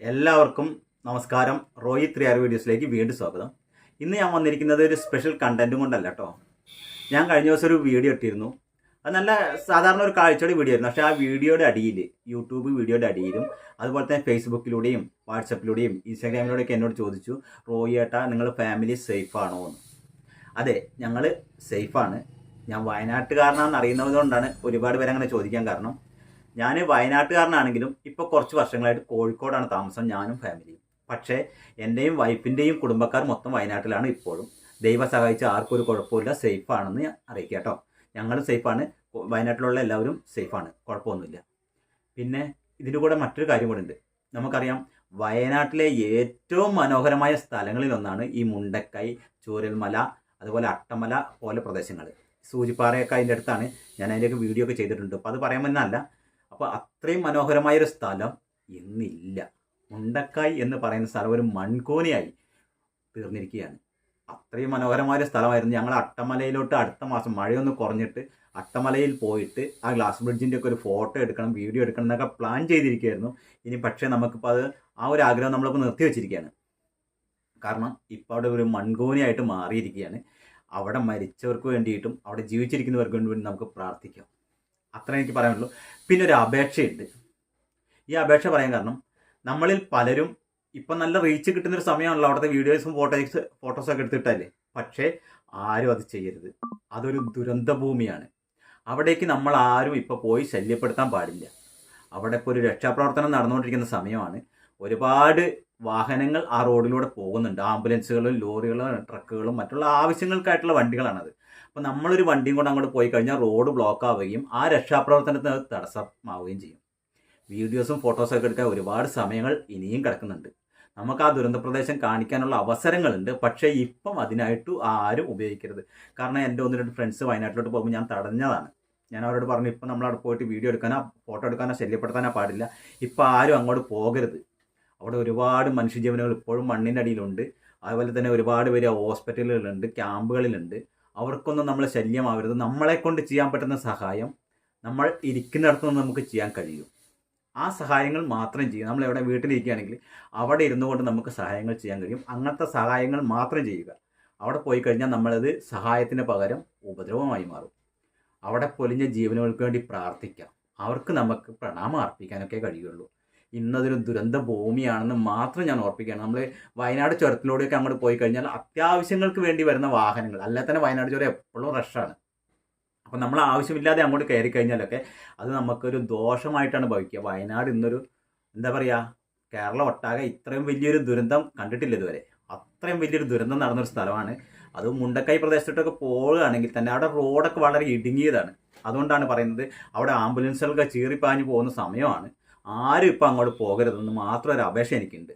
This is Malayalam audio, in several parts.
എല്ലാവർക്കും നമസ്കാരം. റോയി 3R വീഡിയോസിലേക്ക് വീണ്ടും സ്വാഗതം. ഇന്ന് ഞാൻ വന്നിരിക്കുന്നത് ഒരു സ്പെഷ്യൽ കണ്ടന്റും കൊണ്ടല്ല കേട്ടോ. ഞാൻ കഴിഞ്ഞ ദിവസം ഒരു വീഡിയോ ഇട്ടിരുന്നു. അത് നല്ല സാധാരണ ഒരു കാഴ്ചയുടെ വീഡിയോ ആയിരുന്നു. പക്ഷേ ആ വീഡിയോയുടെ അടിയിൽ, യൂട്യൂബ് വീഡിയോയുടെ അടിയിലും അതുപോലെ തന്നെ ഫേസ്ബുക്കിലൂടെയും വാട്സപ്പിലൂടെയും ഇൻസ്റ്റാഗ്രാമിലൂടെയൊക്കെ എന്നോട് ചോദിച്ചു, റോയി ഏട്ടാ നിങ്ങൾ ഫാമിലി സേഫ് ആണോ എന്ന്. അതെ, ഞങ്ങൾ സേഫാണ്. ഞാൻ വയനാട്ടുകാരനാണെന്ന് അറിയുന്നത് കൊണ്ടാണ് ഒരുപാട് പേര് അങ്ങനെ ചോദിക്കാൻ കാരണം. ഞാൻ വയനാട്ടുകാരനാണെങ്കിലും ഇപ്പോൾ കുറച്ച് വർഷങ്ങളായിട്ട് കോഴിക്കോടാണ് താമസം, ഞാനും ഫാമിലിയും. പക്ഷേ എൻ്റെയും വൈഫിൻ്റെയും കുടുംബക്കാർ മൊത്തം വയനാട്ടിലാണ് ഇപ്പോഴും. ദൈവം സഹായിച്ച് ആർക്കും ഒരു കുഴപ്പമില്ല, സേഫാണെന്ന് ഞാൻ അറിയിക്കാം കേട്ടോ. ഞങ്ങൾ സേഫാണ്, വയനാട്ടിലുള്ള എല്ലാവരും സേഫാണ്, കുഴപ്പമൊന്നുമില്ല. പിന്നെ ഇതിൻ്റെ കൂടെ മറ്റൊരു കാര്യം കൂടെ ഉണ്ട്. നമുക്കറിയാം, വയനാട്ടിലെ ഏറ്റവും മനോഹരമായ സ്ഥലങ്ങളിലൊന്നാണ് ഈ മുണ്ടക്കൈ, ചൂരൽമല, അതുപോലെ അട്ടമല പോലെ പ്രദേശങ്ങൾ. സൂചിപ്പാറയൊക്കെ അതിൻ്റെ അടുത്താണ്. ഞാൻ അതിൻ്റെയൊക്കെ വീഡിയോ ഒക്കെ ചെയ്തിട്ടുണ്ട്. അപ്പോൾ അത് പറയാൻ പറ്റുന്നതല്ല. അപ്പോൾ അത്രയും മനോഹരമായൊരു സ്ഥലം ഇന്നില്ല. മുണ്ടക്കായ് എന്ന് പറയുന്ന സ്ഥലം ഒരു മൺകൂനയായി തീർന്നിരിക്കുകയാണ്. അത്രയും മനോഹരമായൊരു സ്ഥലമായിരുന്നു. ഞങ്ങൾ അട്ടമലയിലോട്ട് അടുത്ത മാസം മഴയൊന്ന് കുറഞ്ഞിട്ട് അട്ടമലയിൽ പോയിട്ട് ആ ഗ്ലാസ് ബ്രിഡ്ജിൻ്റെ ഒക്കെ ഒരു ഫോട്ടോ എടുക്കണം, വീഡിയോ എടുക്കണം എന്നൊക്കെ പ്ലാൻ ചെയ്തിരിക്കുകയായിരുന്നു. ഇനി പക്ഷേ നമുക്കിപ്പോൾ അത് ആ ഒരു ആഗ്രഹം നമ്മളിപ്പോൾ നിർത്തി വെച്ചിരിക്കുകയാണ്. കാരണം ഇപ്പോൾ അവിടെ ഒരു മൺകൂനയായിട്ട് മാറിയിരിക്കുകയാണ്. അവിടെ മരിച്ചവർക്ക് വേണ്ടിയിട്ടും അവിടെ ജീവിച്ചിരിക്കുന്നവർക്ക് വേണ്ടി നമുക്ക് പ്രാർത്ഥിക്കാം. അത്ര എനിക്ക് പറയാനുള്ളൂ. പിന്നെ ഒരു അപേക്ഷയുണ്ട്. ഈ അപേക്ഷ പറയാൻ കാരണം, നമ്മളിൽ പലരും ഇപ്പം നല്ല റീച്ച് കിട്ടുന്നൊരു സമയമാണല്ലോ അവിടുത്തെ വീഡിയോസും ഫോട്ടോസൊക്കെ എടുത്തിട്ടല്ലേ. പക്ഷേ ആരും അത് ചെയ്യരുത്. അതൊരു ദുരന്ത ഭൂമിയാണ്. അവിടേക്ക് നമ്മൾ ആരും ഇപ്പോൾ പോയി ശല്യപ്പെടുത്താൻ പാടില്ല. അവിടെ ഇപ്പോൾ ഒരു രക്ഷാപ്രവർത്തനം നടന്നുകൊണ്ടിരിക്കുന്ന സമയമാണ്. ഒരുപാട് വാഹനങ്ങൾ ആ റോഡിലൂടെ പോകുന്നുണ്ട്. ആംബുലൻസുകളും ലോറികളും ട്രക്കുകളും മറ്റുള്ള ആവശ്യങ്ങൾക്കായിട്ടുള്ള വണ്ടികളാണത്. അപ്പോൾ നമ്മളൊരു വണ്ടിയും കൊണ്ട് അങ്ങോട്ട് പോയി കഴിഞ്ഞാൽ റോഡ് ബ്ലോക്ക് ആവുകയും ആ രക്ഷാപ്രവർത്തനത്തിന് തടസ്സമാവുകയും ചെയ്യും. വീഡിയോസും ഫോട്ടോസൊക്കെ എടുക്കാൻ ഒരുപാട് സമയങ്ങൾ ഇനിയും കിടക്കുന്നുണ്ട്. നമുക്ക് ആ ദുരന്ത പ്രദേശം കാണിക്കാനുള്ള അവസരങ്ങളുണ്ട്. പക്ഷേ ഇപ്പം അതിനായിട്ട് ആരും ഉപയോഗിക്കരുത്. കാരണം എൻ്റെ 1-2 ഫ്രണ്ട്സ് വയനാട്ടിലോട്ട് പോകുമ്പോൾ ഞാൻ തടഞ്ഞതാണ്. ഞാൻ അവരോട് പറഞ്ഞു, ഇപ്പം നമ്മളവിടെ പോയിട്ട് വീഡിയോ എടുക്കാനോ ഫോട്ടോ എടുക്കാനോ ശല്യപ്പെടുത്താനോ പാടില്ല. ഇപ്പം ആരും അങ്ങോട്ട് പോകരുത്. അവിടെ ഒരുപാട് മനുഷ്യജീവനുകൾ ഇപ്പോഴും മണ്ണിൻ്റെ അടിയിലുണ്ട്. അതുപോലെ തന്നെ ഒരുപാട് പേര് ഹോസ്പിറ്റലുകളുണ്ട്, ക്യാമ്പുകളിലുണ്ട്. അവർക്കൊന്നും നമ്മൾ ശല്യമാവരുത്. നമ്മളെക്കൊണ്ട് ചെയ്യാൻ പറ്റുന്ന സഹായം നമ്മൾ ഇരിക്കുന്നിടത്തു നിന്ന് നമുക്ക് ചെയ്യാൻ കഴിയും. ആ സഹായങ്ങൾ മാത്രം ചെയ്യും. നമ്മൾ എവിടെ വീട്ടിലിരിക്കുകയാണെങ്കിൽ അവിടെ ഇരുന്നു കൊണ്ട് നമുക്ക് സഹായങ്ങൾ ചെയ്യാൻ കഴിയും. അങ്ങനത്തെ സഹായങ്ങൾ മാത്രം ചെയ്യുക. അവിടെ പോയി കഴിഞ്ഞാൽ നമ്മളത് സഹായത്തിന് പകരം ഉപദ്രവമായി മാറും. അവിടെ പൊലിഞ്ഞ ജീവനുകൾക്ക് വേണ്ടി പ്രാർത്ഥിക്കാം. അവർക്ക് നമുക്ക് പ്രണാമം അർപ്പിക്കാനൊക്കെ കഴിയുള്ളൂ. ഇന്നതൊരു ദുരന്ത ഭൂമിയാണെന്ന് മാത്രം ഞാൻ ഓർപ്പിക്കുകയാണ്. നമ്മൾ വയനാട് ചുരത്തിലൂടെയൊക്കെ അങ്ങോട്ട് പോയി കഴിഞ്ഞാൽ അത്യാവശ്യങ്ങൾക്ക് വേണ്ടി വരുന്ന വാഹനങ്ങൾ, അല്ലാതെ തന്നെ വയനാട് ചുരം എപ്പോഴും റഷാണ്. അപ്പോൾ നമ്മൾ ആവശ്യമില്ലാതെ അങ്ങോട്ട് കയറി കഴിഞ്ഞാലൊക്കെ അത് നമുക്കൊരു ദോഷമായിട്ടാണ് ഭവിക്കുക. വയനാട് ഇന്നൊരു എന്താ പറയുക, കേരളം ഒട്ടാകെ ഇത്രയും വലിയൊരു ദുരന്തം കണ്ടിട്ടില്ല ഇതുവരെ. അത്രയും വലിയൊരു ദുരന്തം നടന്നൊരു സ്ഥലമാണ്. അത് മുണ്ടക്കൈ പ്രദേശത്തോട്ടൊക്കെ പോവുകയാണെങ്കിൽ തന്നെ അവിടെ റോഡൊക്കെ വളരെ ഇടുങ്ങിയതാണ്. അതുകൊണ്ടാണ് പറയുന്നത്, അവിടെ ആംബുലൻസുകളൊക്കെ ചീറിപ്പാഞ്ഞ് പോകുന്ന സമയമാണ്. ആരും ഇപ്പം അങ്ങോട്ട് പോകരുതെന്ന് മാത്രം ഒരു അപേക്ഷ എനിക്കുണ്ട്.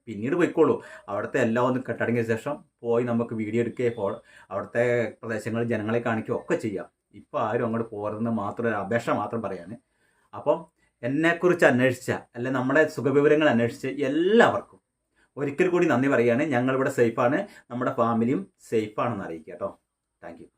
പിന്നീട് പോയിക്കോളൂ. അവിടുത്തെ എല്ലാം ഒന്ന് കെട്ടടങ്ങിയ ശേഷം പോയി നമുക്ക് വീഡിയോ എടുക്കുകയോ അവിടുത്തെ പ്രദേശങ്ങൾ ജനങ്ങളെ കാണിക്കുകയോ ഒക്കെ ചെയ്യാം. ഇപ്പോൾ ആരും അങ്ങോട്ട് പോകരുതെന്ന് മാത്രം ഒരു അപേക്ഷ മാത്രം പറയാണ്. അപ്പം എന്നെക്കുറിച്ച് അന്വേഷിച്ച, അല്ലെ നമ്മുടെ സുഖവിവരങ്ങൾ അന്വേഷിച്ച് എല്ലാവർക്കും ഒരിക്കൽ കൂടി നന്ദി പറയുകയാണ്. ഞങ്ങളിവിടെ സേഫാണ്, നമ്മുടെ ഫാമിലിയും സേഫാണെന്ന് അറിയിക്കുക കേട്ടോ. Thank you.